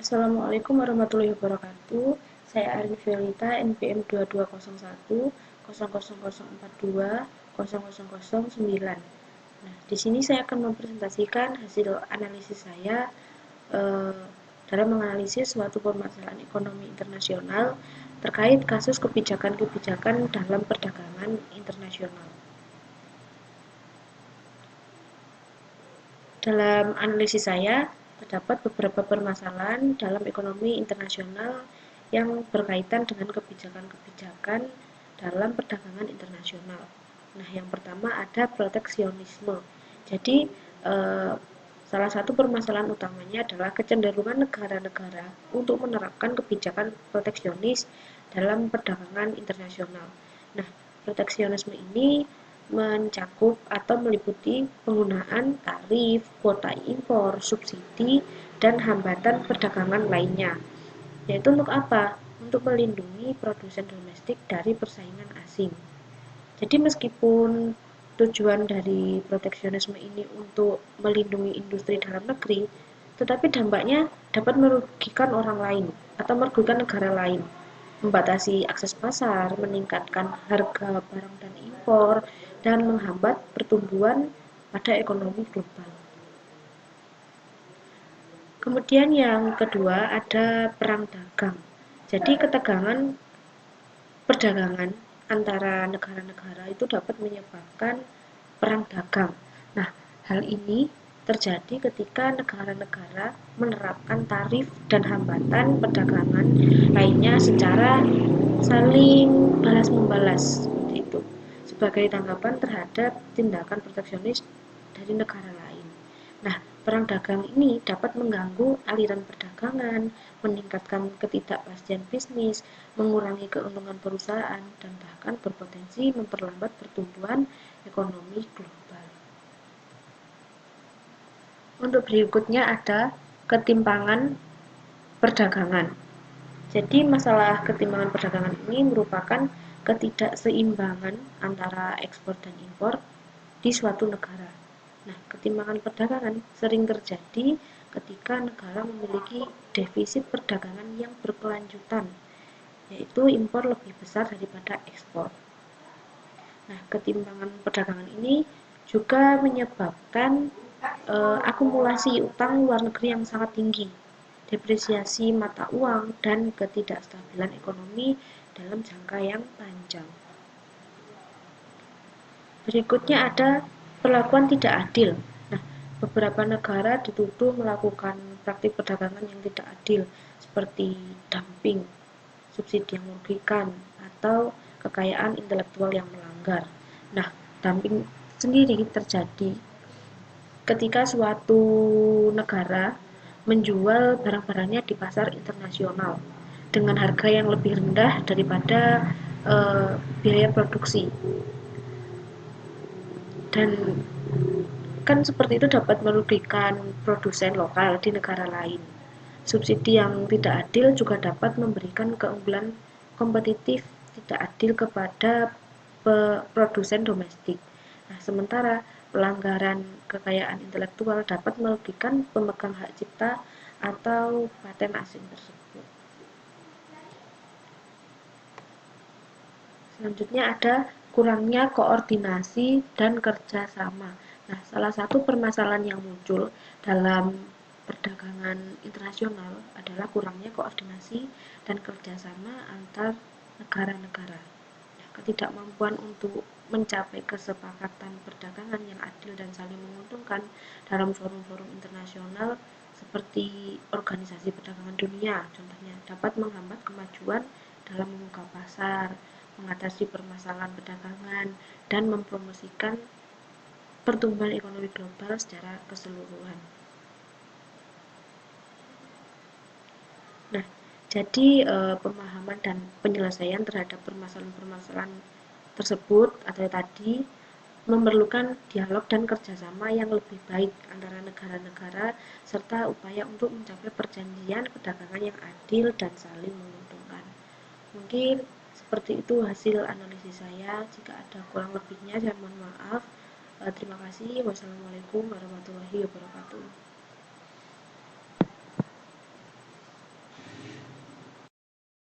Assalamualaikum warahmatullahi wabarakatuh. Saya Arin Violita, NPM 2201 Nah, di sini saya akan mempresentasikan hasil analisis saya eh, dalam menganalisis suatu permasalahan ekonomi internasional terkait kasus kebijakan-kebijakan dalam perdagangan internasional. Dalam analisis saya, terdapat beberapa permasalahan dalam ekonomi internasional yang berkaitan dengan kebijakan-kebijakan dalam perdagangan internasional. Nah, yang pertama ada proteksionisme. Jadi, salah satu permasalahan utamanya adalah kecenderungan negara-negara untuk menerapkan kebijakan proteksionis dalam perdagangan internasional. Nah, proteksionisme ini mencakup atau meliputi penggunaan tarif, kuota impor, subsidi, dan hambatan perdagangan lainnya. Yaitu untuk apa? Untuk melindungi produsen domestik dari persaingan asing. Jadi meskipun tujuan dari proteksionisme ini untuk melindungi industri dalam negeri, tetapi dampaknya dapat merugikan orang lain atau merugikan negara lain, membatasi akses pasar, meningkatkan harga barang dan impor, dan menghambat pertumbuhan pada ekonomi global. Kemudian yang kedua ada perang dagang. Jadi ketegangan perdagangan antara negara-negara itu dapat menyebabkan perang dagang. Nah, hal ini terjadi ketika negara-negara menerapkan tarif dan hambatan perdagangan lainnya secara saling balas-membalas seperti itu sebagai tanggapan terhadap tindakan proteksionis dari negara lain. Nah, perang dagang ini dapat mengganggu aliran perdagangan, meningkatkan ketidakpastian bisnis, mengurangi keuntungan perusahaan, dan bahkan berpotensi memperlambat pertumbuhan ekonomi global. Untuk berikutnya ada ketimpangan perdagangan. Jadi masalah ketimpangan perdagangan ini merupakan ketidakseimbangan antara ekspor dan impor di suatu negara. Nah, ketimpangan perdagangan sering terjadi ketika negara memiliki defisit perdagangan yang berkelanjutan, yaitu impor lebih besar daripada ekspor. Nah, ketimpangan perdagangan ini juga menyebabkan akumulasi utang luar negeri yang sangat tinggi, depresiasi mata uang, dan ketidakstabilan ekonomi dalam jangka yang panjang. Berikutnya ada perlakuan tidak adil. Nah, beberapa negara dituduh melakukan praktik perdagangan yang tidak adil, seperti dumping, subsidi yang merugikan, atau kekayaan intelektual yang melanggar. Nah, dumping sendiri terjadi ketika suatu negara menjual barang-barangnya di pasar internasional dengan harga yang lebih rendah daripada biaya produksi. Dan kan seperti itu dapat merugikan produsen lokal di negara lain. Subsidi yang tidak adil juga dapat memberikan keunggulan kompetitif tidak adil kepada produsen domestik. Nah, sementara pelanggaran kekayaan intelektual dapat merugikan pemegang hak cipta atau paten asing tersebut. Selanjutnya ada kurangnya koordinasi dan kerjasama. Nah, salah satu permasalahan yang muncul dalam perdagangan internasional adalah kurangnya koordinasi dan kerjasama antar negara-negara. Nah, ketidakmampuan untuk mencapai kesepakatan perdagangan yang adil dan saling menguntungkan dalam forum-forum internasional seperti Organisasi Perdagangan Dunia, contohnya, dapat menghambat kemajuan dalam membuka pasar, mengatasi permasalahan perdagangan, dan mempromosikan pertumbuhan ekonomi global secara keseluruhan. Nah, jadi pemahaman dan penyelesaian terhadap permasalahan-permasalahan tersebut atau tadi memerlukan dialog dan kerjasama yang lebih baik antara negara-negara serta upaya untuk mencapai perjanjian perdagangan yang adil dan saling menguntungkan. Mungkin seperti itu hasil analisis saya. Jika ada kurang lebihnya, saya mohon maaf. Terima kasih. Wassalamualaikum warahmatullahi wabarakatuh.